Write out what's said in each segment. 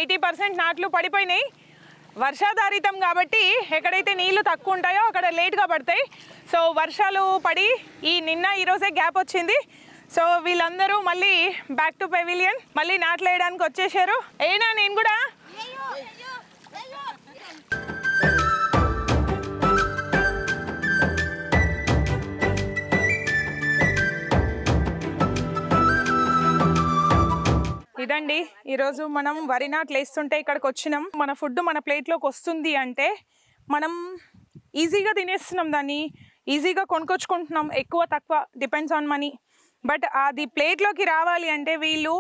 80% నాట్లు పడిపోయినాయి. వర్షాధారితం కాబట్టి ఎక్కడైతే నీళ్లు తక్కువ ఉంటాయో అక్కడ లేట్గా పడతాయి. సో వర్షాలు పడి నిన్న ఈరోజే గ్యాప్ వచ్చింది. సో వీళ్ళందరూ మళ్ళీ బ్యాక్ టు పెవిలియన్ మళ్ళీ నాట్లు వేయడానికి వచ్చేసారు. అయినా నేను కూడా ఇదండి ఈరోజు మనం వరి నాట్లు వేస్తుంటే ఇక్కడికి వచ్చినాం. మన ఫుడ్ మన ప్లేట్లోకి వస్తుంది అంటే మనం ఈజీగా తినేస్తున్నాం, దాన్ని ఈజీగా కొనుక్కొచ్చుకుంటున్నాం, ఎక్కువ తక్కువ డిపెండ్స్ ఆన్ మనీ. బట్ అది ప్లేట్లోకి రావాలి అంటే వీళ్ళు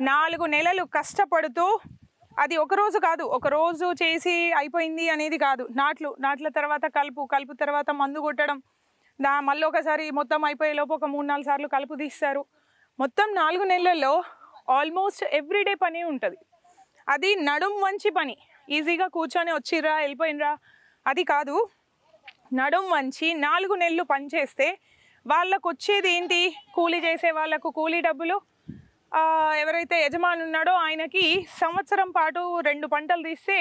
4 నెలలు కష్టపడుతూ, అది ఒకరోజు కాదు, ఒకరోజు చేసి అయిపోయింది అనేది కాదు. నాట్ల తర్వాత కలుపు తర్వాత మందు కొట్టడం, మళ్ళీ ఒకసారి మొత్తం అయిపోయేలోపు ఒక 3-4 సార్లు కలుపు తీస్తారు. మొత్తం 4 నెలల్లో ఆల్మోస్ట్ ఎవ్రీడే పని ఉంటుంది. అది నడుం వంచి పని. ఈజీగా కూర్చొని వచ్చిర్రా వెళ్ళిపోయినరా అది కాదు. నడుం వంచి 4 నెలలు పని చేస్తే వాళ్ళకు వచ్చేది ఏంటి? కూలీ చేసే వాళ్ళకు కూలీ డబ్బులు, ఎవరైతే యజమాని ఉన్నాడో ఆయనకి సంవత్సరం పాటు 2 పంటలు తీస్తే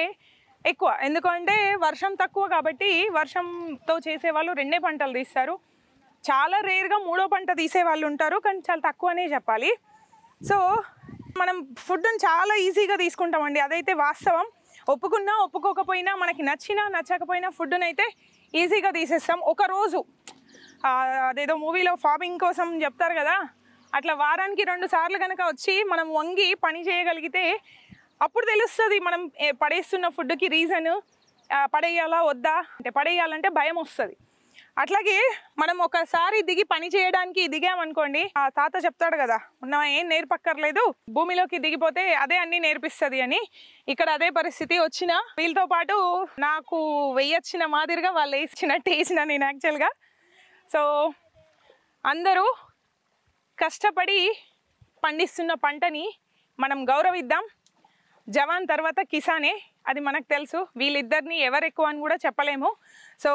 ఎక్కువ. ఎందుకంటే వర్షం తక్కువ కాబట్టి వర్షంతో చేసే వాళ్ళు 2 పంటలు తీస్తారు. చాలా రేర్గా 3వ పంట తీసే వాళ్ళు ఉంటారు, కానీ చాలా తక్కువనే చెప్పాలి. సో మనం ఫుడ్ని చాలా ఈజీగా తీసుకుంటామండి, అదైతే వాస్తవం. ఒప్పుకున్నా ఒప్పుకోకపోయినా మనకి నచ్చినా నచ్చకపోయినా ఫుడ్ని అయితే ఈజీగా తీసేస్తాం. ఒకరోజు అదేదో మూవీలో ఫార్మింగ్ కోసం చెప్తారు కదా, అట్లా వారానికి 2 సార్లు కనుక వచ్చి మనం వంగి పని చేయగలిగితే అప్పుడు తెలుస్తుంది మనం పడేస్తున్న ఫుడ్కి రీజన్. పడేయాలా వద్దా అంటే పడేయాలంటే భయం వస్తుంది. అట్లాగే మనం ఒకసారి దిగి పని చేయడానికి దిగామనుకోండి, ఆ తాత చెప్తాడు కదా, ఏం నేర్పక్కర్లేదు, భూమిలోకి దిగిపోతే అదే అన్ని నేర్పిస్తుంది అని. ఇక్కడ అదే పరిస్థితి వచ్చిన వీళ్ళతో పాటు నాకు వెయ్యొచ్చిన మాదిరిగా వాళ్ళు వేసినట్టు వేసిన నేను యాక్చువల్గా. సో అందరూ కష్టపడి పండిస్తున్న పంటని మనం గౌరవిద్దాం. జవాన్ తర్వాత కిసానే, అది మనకు తెలుసు. వీళ్ళిద్దరిని ఎవరు ఎక్కువ అని కూడా చెప్పలేము. సో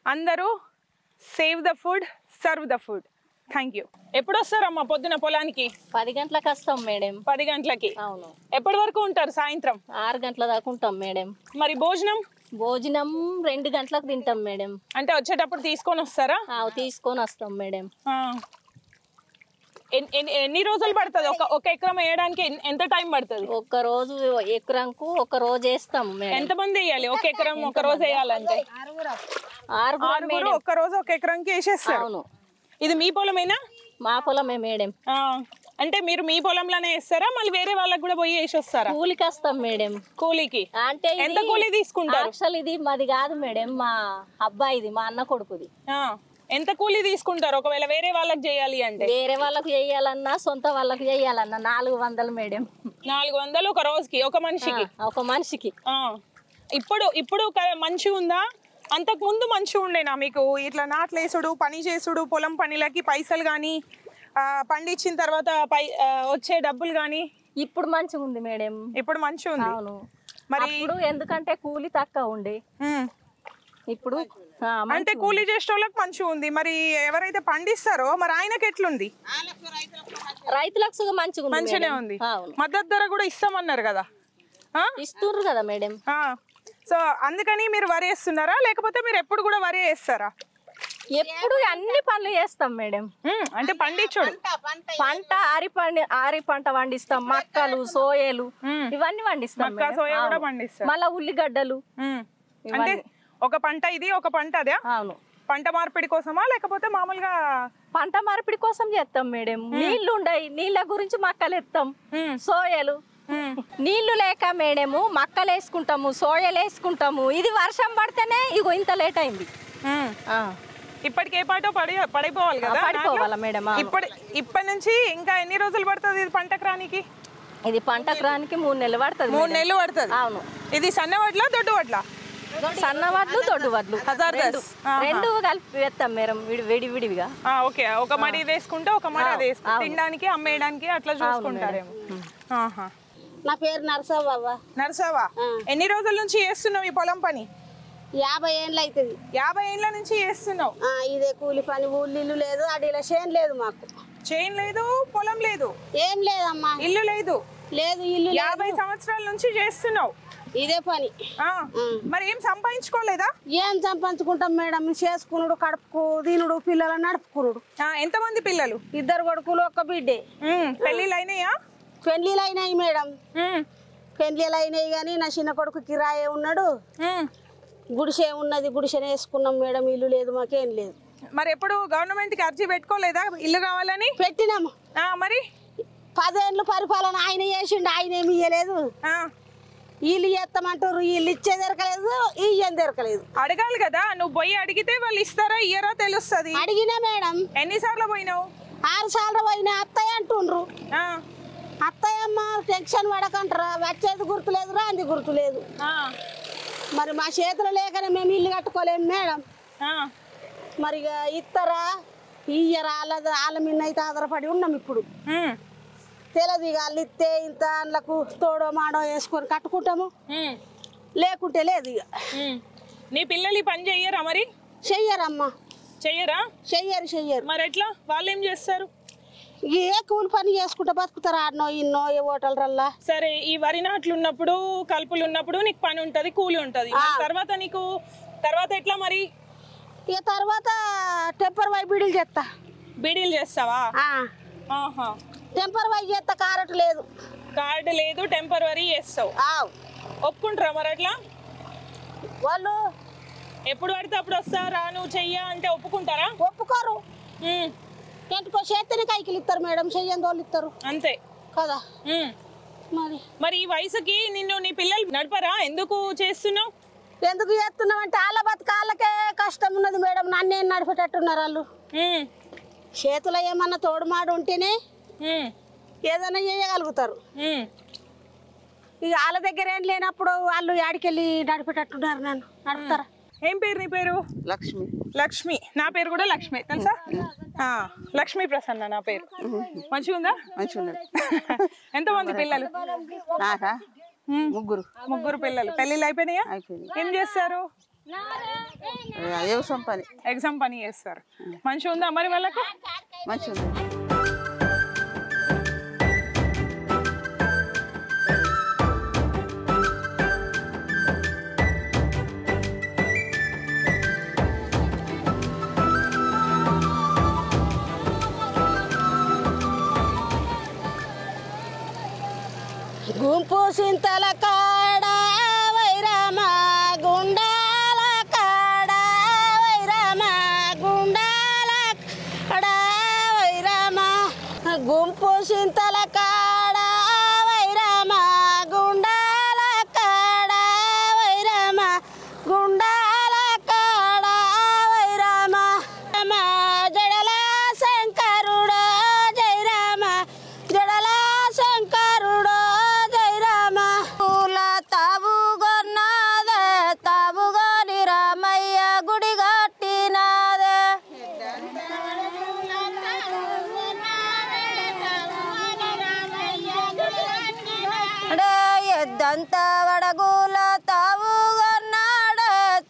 అందరూ save the food, serve the food. Thank you. ఎప్పుడు వస్తారమ్మా పొద్దున పొలానికి? 10 గంటలకు వస్తాం మేడం. 10 గంటలకి? అవును. ఎప్పటి వరకు ఉంటారు? సాయంత్రం 6 గంటల దాకా ఉంటాం మేడం. మరి భోజనం? భోజనం 2 గంటలకు తింటాం మేడం. అంటే వచ్చేటప్పుడు తీసుకొని వస్తారా? తీసుకొని వస్తాం మేడం. ఎన్ని రోజులు పడుతుంది ఒక ఎకరం వేయడానికి? ఎంత టైం పడుతుంది? ఒక రోజు ఎకరంకు ఒక రోజు వేస్తాం మేడం. ఎంతమంది వేయాలి ఒక ఎకరం ఒక రోజు వేయాలంటే? 6 ఒక్క రోజు ఒక ఎకరంకి వేసేస్తారు. అవును. ఇది మీ పొలమేనా? మా పొలమే మేడం. అంటే మీరు మీ పొలంలోనే వేస్తారా, మళ్ళీ వేరే వాళ్ళకి కూడా పోయి వేసి వస్తారా? కూలికి వస్తాం మేడం. కూలికి అంటే ఎంత కూలి తీసుకుంటారు? అసలు ఇది మాది కాదు మేడం, మా అబ్బాయిది, మా అన్న కొడుకుది. ఎంత కూలి తీసుకుంటారు ఒకవేళ వేరే వాళ్ళకి చేయాలి అంటే? వేరే వాళ్ళకి చేయాలన్నా సొంత వాళ్ళకి చేయాలన్నా 400 మేడం. 400 ఒక రోజుకి, ఒక మనిషికి? ఒక మనిషికి. ఇప్పుడు మంచిగా ఉందా? అంతకు ముందు మంచిగా ఉండేనా మీకు? ఇట్లా నాట్లేసుడు, పని చేసుడు, పొలం పనిలకి పైసలు కానీ, పండించిన తర్వాత వచ్చే డబ్బులు కానీ? ఇప్పుడు మంచిగా ఉంది మేడం. ఇప్పుడు మంచిగా ఉంది. అవును. మరి ఇప్పుడు ఎందుకంటే కూలి తక్కువ ఉండే, ఇప్పుడు అంటే కూలీ చేసే వాళ్ళకి మంచిగా ఉంది. మరి ఎవరైతే పండిస్తారో మరి ఆయనకి ఎట్లుంది? రైతులకు మంచిగానే ఉంది. మద్దతు ధర కూడా ఇస్తామన్నారు కదా? ఇస్తున్నారు కదా మేడం. సో అందుకని మీరు వరి వేస్తున్నారా, లేకపోతే మీరు ఎప్పుడు కూడా వరి వేస్తారా? ఎప్పుడు అన్ని పనులు చేస్తాం మేడం. అంటే పండించుడు, పంట ఆరి పంట పండిస్తాం, మక్కలు, సోయలు ఇవన్నీ పండిస్తాం. మక్క సోయ కూడా పండిస్తాం. మళ్ళా ఉల్లిగడ్డలు. అంటే ఒక పంట ఇది, ఒక పంట అదే? అవును. పంట మార్పిడి కోసమా లేకపోతే మామూలుగా? పంట మార్పిడి కోసం చేస్తాం మేడం. నీళ్లు ఉండయి, నీళ్ళ గురించి మక్కలు ఎత్తాం, సోయలు. నీళ్లు లేక మేడము మక్కలు వేసుకుంటాము, సోయలు వేసుకుంటాము. ఇది వర్షం పడితేనే ఇగో ఇంత లేట్ అయింది. ఇప్పటికే పాటో పడిపోవాలి కదా? పడిపోవాలా మేడం? ఇప్పటి నుంచి ఇంకా ఎన్ని రోజులు పడుతుంది ఇది పంటకు రానికి? ఇది పంటకు రానికి 3 నెలలు పడుతుంది. 3 నెలలు పడుతుంది. అవును. ఇది సన్న వడ్ల, దొడ్డు వడ్ల? సన్న వడ్లు, దొడ్డు వడ్లు 2 కలిపి వేస్తాం మేడం, విడివిడివిగా. ఓకే. ఒక మడి వేసుకుంటే ఒక మడి అది తినడానికి, అమ్మేయడానికి అట్లా చూసుకుంటారేమో. నా పేరు నరసవ్వ. నరసవ్వ, ఎన్ని రోజుల నుంచి చేస్తున్నావు ఈ పొలం పని? 50 ఏళ్ళు అవుతుంది. 50 ఏళ్ళ నుంచి చేస్తున్నావు? ఇదే కూలి పని. ఊళ్ళు లేదు, అడిలో చేను లేదు, మాకు చేను లేదు, పొలం లేదు, ఏం లేదమ్మా. ఇల్లు లేదు, లేదు ఇల్లు 50 సంవత్సరాల నుంచి చేస్తున్నావు ఇదే పని. మరి ఏం సంపాదించుకోలేదా? ఏం సంపాదించుకుంటాం మేడం, చేసుకునుడు, కడుపుకు తినుడు, పిల్లలను నడుపుకునుడు. ఎంతమంది పిల్లలు? 2 కొడుకులు 1 బిడ్డే. పెళ్ళిళ్ళు అయినాయా? పెళ్లిళ్ళు అయినాయి మేడం, పెళ్లిళ్ళు అయినాయి కానీ నా చిన్న కొడుకు కిరాయే ఉన్నాడు, గుడిసె ఉన్నది, గుడిసెనే వేసుకున్నాం మేడం. ఇల్లు లేదు, మాకేం లేదు. మరి ఎప్పుడు గవర్నమెంట్ కి అర్జీ పెట్టుకోలేదా ఇల్లు కావాలని? పెట్టినాము. మరి 10 ఏళ్ళు పరిపాలన ఆయన చేసిండు, ఆయన ఏమి ఇయ్యలేదు. ఇల్లు చేస్తామంటారు, ఇల్లు ఇచ్చే దొరకలేదు, ఇయ్యం దొరకలేదు. అడగాలి కదా, నువ్వు పోయి అడిగితే వాళ్ళు ఇస్తారా ఇయ్యరా తెలుస్తుంది. అడిగినా మేడం. ఎన్నిసార్లు పోయినావు? 6 సార్లు పోయినా. అత్తయ్య అంటుండ్రు, అత్తయ్యమ్మ టెన్షన్ పడకంటారా, వచ్చేది గుర్తులేదు, రాంది గుర్తులేదు. మరి మా చేతులు లేకనే మేము ఇల్లు కట్టుకోలేము మేడం. మరి ఇస్తారా ఇయ్యరా వాళ్ళ మీద అయితే ఆధారపడి ఉన్నాం. ఇప్పుడు తెలియదు, ఇక వాళ్ళు ఇస్తే ఇంత అందులకు తోడో మాడో వేసుకొని కట్టుకుంటాము, లేకుంటే లేదు. ఇక నీ పిల్లలు ఈ పని చెయ్యరా? మరి చెయ్యరమ్మా. చెయ్యరా? చెయ్యరు. మరి ఎట్లా? వాళ్ళు ఏం చేస్తారు? ఏ కూలి పని చేసుకుంటా బతుకుతారు, ఆడనో ఇన్నో ఏ హోటల్రల్లా. సరే, ఈ వరి నాట్లు ఉన్నప్పుడు, కలుపులు ఉన్నప్పుడు నీకు పని ఉంటది, కూలి ఉంటది. తర్వాత ఎట్లా మరి? ఇక తర్వాత టెంపర్ వై బీడీలు చేస్తా. బీడీలు చేస్తావా? టెంపర్ వై చేస్తా. కార్డు లేదు, టెంపరరీ చేస్తావు. ఒప్పుకుంటారా మరి అట్లా? వాళ్ళు ఎప్పుడు పడితే అప్పుడు వస్తారా, నువ్వు చెయ్య అంటే ఒప్పుకుంటారా? ఒప్పుకోరు. ఎంటుకో చేస్తేనే కైకిలు ఇస్తారు మేడం, చెయ్యని వాళ్ళు ఇస్తారు అంతే కదా. మరి ఈ వయసుకి నిన్ను నీ పిల్లలు నడపరా? ఎందుకు చేస్తున్నావు? ఎందుకు చేస్తున్నావు అంటే వాళ్ళ బతకాళ్ళకే కష్టం ఉన్నది మేడం. నన్నేం నడిపేటట్టున్నారు వాళ్ళు. చేతులు ఏమన్నా తోడుమాడు ఉంటేనే ఏదైనా చేయగలుగుతారు. ఇక వాళ్ళ దగ్గర ఏం లేనప్పుడు వాళ్ళు ఆడికెళ్ళి నడిపేటట్టున్నారు. నన్ను నడుపుతారా? ఏం పేరు నీ పేరు? లక్ష్మి. లక్ష్మి. నా పేరు కూడా లక్ష్మి, తెలుసా? లక్ష్మీ ప్రసన్న నా పేరు. మంచిగా ఉందా? మంచిగా. ఎంతమంది పిల్లలు? నాకా ముగ్గురు పిల్లలు. పెళ్ళిళ్ళు అయిపోయినాయా? ఏం చేస్తారు? ఎగ్జామ్ పని చేస్తారు. మంచిగా ఉందా మరి వాళ్ళకు? మంచిగా. గుంపు సింతల కాడ వైరామ గుండాల కాడ వైరామ గుండాల కాడ వైరామ గుంపు సింతల కాడ వైరామ గుండాల కాడ వైరామ గుండాల కాడ వైరామ జడల శంకరుడు జయరామ జడల శంకరుడు ఎద్దంతా వడగూల తావుగొన్నాడ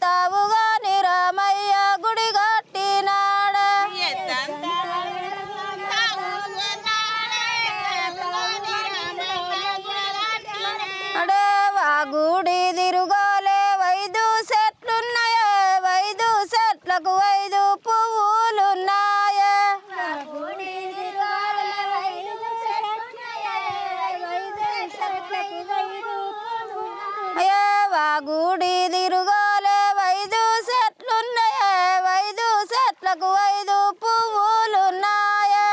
తావుగోని రామయ్య గుడి కట్టినాడ. అడే వా గుడి తిరుగోలే 5 చెట్లున్నాయే 5 చెట్లకు 5 పువ్వులున్నాయే. వా గుడి తిరుగోలే 5 చెట్లున్నాయే 5 చెట్లకు 5 పువ్వులున్నాయే.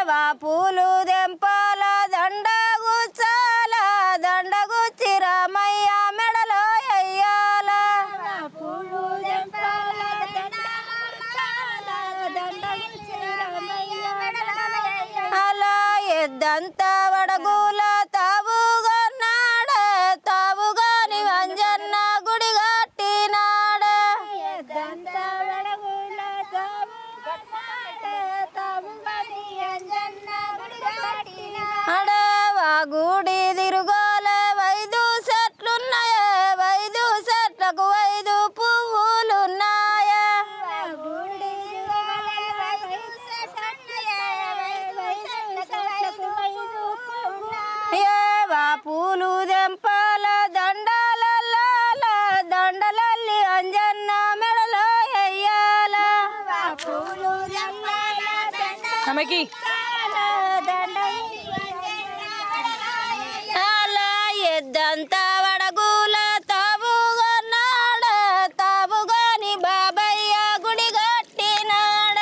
వా పూలు దెంపాల దండ గుచ్చాల దండ గుచ్చి రామయ్య మెడలో అయ్యాల. అలా ఎద్దంతా వడగూల తావుగొన్నాడ తావుగాని వంజన్న గుడి కట్టినాడ. అడవా గుడి తిరుగోలే 5 చెట్లున్నాయే 5 చెట్లకు 5 పువ్వులున్నాయే. ఎద్దంతా వడగుల తాబుగొన్నాడ తాబుగాని బాబయ్య గుడి కట్టినాడ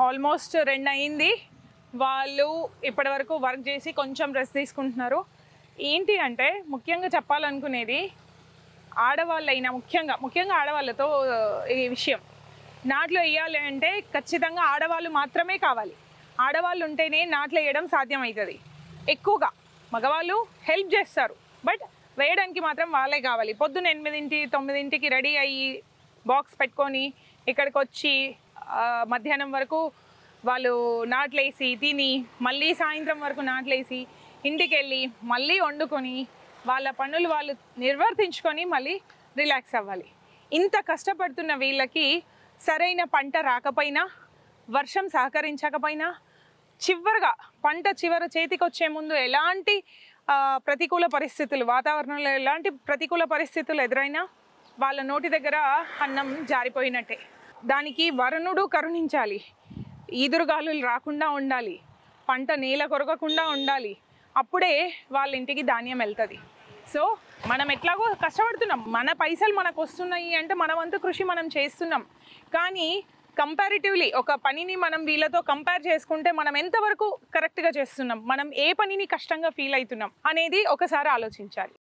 ఆల్మోస్ట్ 2 అయింది. వాళ్ళు ఇప్పటి వరకు వర్క్ చేసి కొంచెం రెస్ట్ తీసుకుంటున్నారు. ఏంటి అంటే ముఖ్యంగా చెప్పాలనుకునేది ఆడవాళ్ళైనా ముఖ్యంగా ఆడవాళ్ళతో ఈ విషయం నాట్లు వేయాలి అంటే ఖచ్చితంగా ఆడవాళ్ళు మాత్రమే కావాలి. ఆడవాళ్ళు ఉంటేనే నాట్లు వేయడం సాధ్యమవుతుంది. ఎక్కువగా మగవాళ్ళు హెల్ప్ చేస్తారు, బట్ వేయడానికి మాత్రం వాళ్ళే కావాలి. పొద్దున్న 8-9కి రెడీ అయ్యి బాక్స్ పెట్టుకొని ఇక్కడికి వచ్చి మధ్యాహ్నం వరకు వాళ్ళు నాట్లేసి తిని మళ్ళీ సాయంత్రం వరకు నాట్లేసి ఇంటికి వెళ్ళి మళ్ళీ వండుకొని వాళ్ళ పనులు వాళ్ళు నిర్వర్తించుకొని మళ్ళీ రిలాక్స్ అవ్వాలి. ఇంత కష్టపడుతున్న వీళ్ళకి సరైన పంట రాకపోయినా, వర్షం సహకరించకపోయినా, చివరిగా పంట చేతికి వచ్చే ముందు ఎలాంటి ప్రతికూల పరిస్థితులు, వాతావరణంలో ఎలాంటి ప్రతికూల పరిస్థితులు ఎదురైనా వాళ్ళ నోటి దగ్గర అన్నం జారిపోయినట్టే. దానికి వరుణుడు కరుణించాలి, ఈదురుగాలులు రాకుండా ఉండాలి, పంట నేల కొరకకుండా ఉండాలి. అప్పుడే వాళ్ళ ఇంటికి ధాన్యం వెళ్తుంది. సో మనం ఎట్లాగో కష్టపడుతున్నాం, మన పైసలు మనకు వస్తున్నాయి అంటే మన వంతు కృషి మనం చేస్తున్నాం. కానీ కంపారిటివ్లీ ఒక పనిని మనం వీళ్ళతో కంపేర్ చేసుకుంటే మనం ఎంతవరకు కరెక్ట్గా చేస్తున్నాం, మనం ఏ పనిని కష్టంగా ఫీల్ అవుతున్నాం అనేది ఒకసారి ఆలోచించాలి.